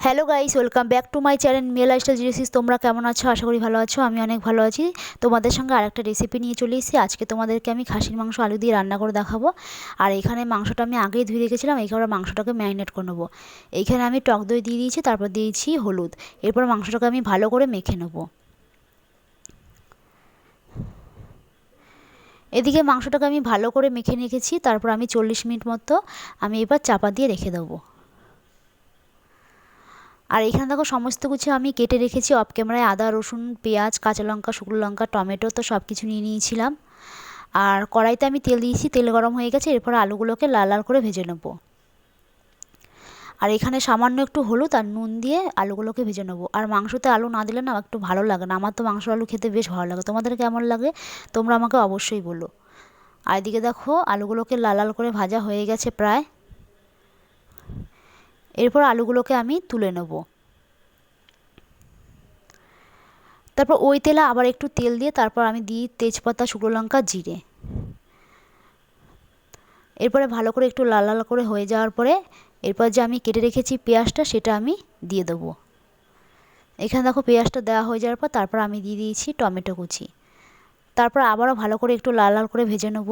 Hello guys, welcome back to my channel মেয়ে lifestyle recipes. তোমরা কেমন আছো? আশা করি ভালো আছো। আমি অনেক ভালো আছি। তোমাদের সঙ্গে আরেকটা রেসিপি নিয়ে চলে এসেছি। আজকে তোমাদেরকে আমি খাসির মাংস আলু দিয়ে রান্না করে দেখাবো। আর এখানে মাংসটা আমি আগেই ধুয়ে রেখেছিলাম। এইখানে মাংসটাকে ম্যারিনেট করে নেবো। এইখানে আমি টক দই দিয়ে দিয়েছি, তারপর দিয়েছি হলুদ। এরপর মাংসটাকে আমি ভালো করে মেখে নেবো। এদিকে মাংসটাকে আমি ভালো করে মেখে রেখেছি। তারপর আমি 40 মিনিট মতো আমি এবার চাপা দিয়ে রেখে দেবো। আর এখানে দেখো সমস্ত কিছু আমি কেটে রেখেছি অফ ক্যামেরায়। আদা, রসুন, পেঁয়াজ, কাঁচা লঙ্কা, শুকনো লঙ্কা, টমেটো তো সব কিছু নিয়ে নিয়েছিলাম। আর কড়াইতে আমি তেল দিয়েছি, তেল গরম হয়ে গেছে। এরপর আলুগুলোকে লাল লাল করে ভেজে নেব। আর এখানে সামান্য একটু হলুদ আর নুন দিয়ে আলুগুলোকে ভেজে নেবো। আর মাংসতে আলু না দিলে না একটু ভালো লাগে না। আমার তো মাংস আলু খেতে বেশ ভালো লাগে। তোমাদের কেমন লাগে তোমরা আমাকে অবশ্যই বলো। আর এদিকে দেখো আলুগুলোকে লাল লাল করে ভাজা হয়ে গেছে প্রায়। এরপর আলুগুলোকে আমি তুলে নেব। তারপর ওই তেলে আবার একটু তেল দিয়ে তারপর আমি দিই তেজপাতা, শুকনো লঙ্কা, জিরে। এরপরে ভালো করে একটু লাল লাল করে হয়ে যাওয়ার পরে এরপর যে আমি কেটে রেখেছি পেঁয়াজটা, সেটা আমি দিয়ে দেবো। এখানে দেখো পেঁয়াজটা দেওয়া হয়ে যাওয়ার পর তারপর আমি দিয়ে দিয়েছি টমেটো কুচি। তারপর আবারও ভালো করে একটু লাল লাল করে ভেজে নেব।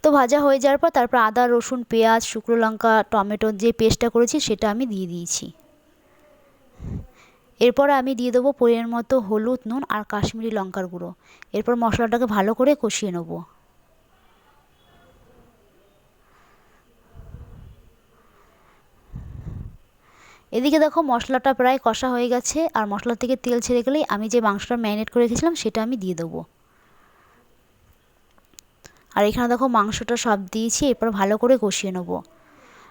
তো ভাজা হয়ে যাওয়ার পর তারপর আদা, রসুন, পেঁয়াজ, শুকনো লঙ্কা, টমেটোর যে পেস্টটা করেছি সেটা আমি দিয়ে দিয়েছি। এরপরে আমি দিয়ে দেবো পরিমাণ মতো হলুদ, নুন আর কাশ্মীরি লঙ্কার গুঁড়ো। এরপর মশলাটাকে ভালো করে কষিয়ে নেব। এদিকে দেখো মশলাটা প্রায় কষা হয়ে গেছে। আর মশলা থেকে তেল ছেড়ে গেলেই আমি যে মাংসটা ম্যারিনেট করে রেখেছিলাম সেটা আমি দিয়ে দেবো। আর এখানে দেখো মাংসটা সব দিয়েছি। এরপর ভালো করে কষিয়ে নেব।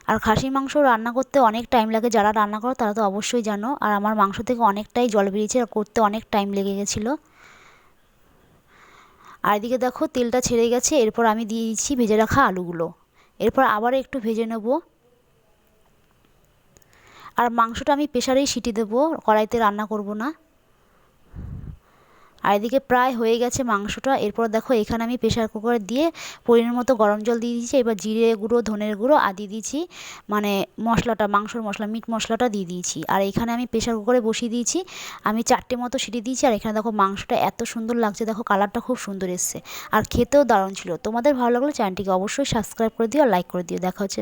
আর খাসির মাংস রান্না করতে অনেক টাইম লাগে। যারা রান্না করো তারা তো অবশ্যই জানো। আর আমার মাংস থেকে অনেকটাই জল বেরিয়েছে আর করতে অনেক টাইম লেগে গেছিলো। আর এদিকে দেখো তেলটা ছেড়ে গেছে। এরপর আমি দিয়ে দিচ্ছি ভেজে রাখা আলুগুলো। এরপর আবার একটু ভেজে নেব। আর মাংসটা আমি প্রেসারেই সিটি দেবো, কড়াইতে রান্না করব না। আর এদিকে প্রায় হয়ে গেছে মাংসটা। এরপর দেখো এখানে আমি প্রেসার কুকার দিয়ে পরিমাণ মতো গরম জল দিয়ে দিয়েছি। এবার জিরে গুঁড়ো, ধনের গুঁড়ো আর দিয়ে দিয়েছি মানে মশলাটা, মাংসর মশলা, মিট মশলাটা দিয়ে দিয়েছি। আর এখানে আমি প্রেসার কুকারে বসিয়ে দিয়েছি। আমি 4টে মতো সিটি দিয়েছি। আর এখানে দেখো মাংসটা এত সুন্দর লাগছে, দেখো কালারটা খুব সুন্দর এসছে। আর খেতেও দারুণ ছিল। তোমাদের ভালো লাগলে চ্যানেলটিকে অবশ্যই সাবস্ক্রাইব করে দিও আর লাইক করে দিও। দেখা হচ্ছে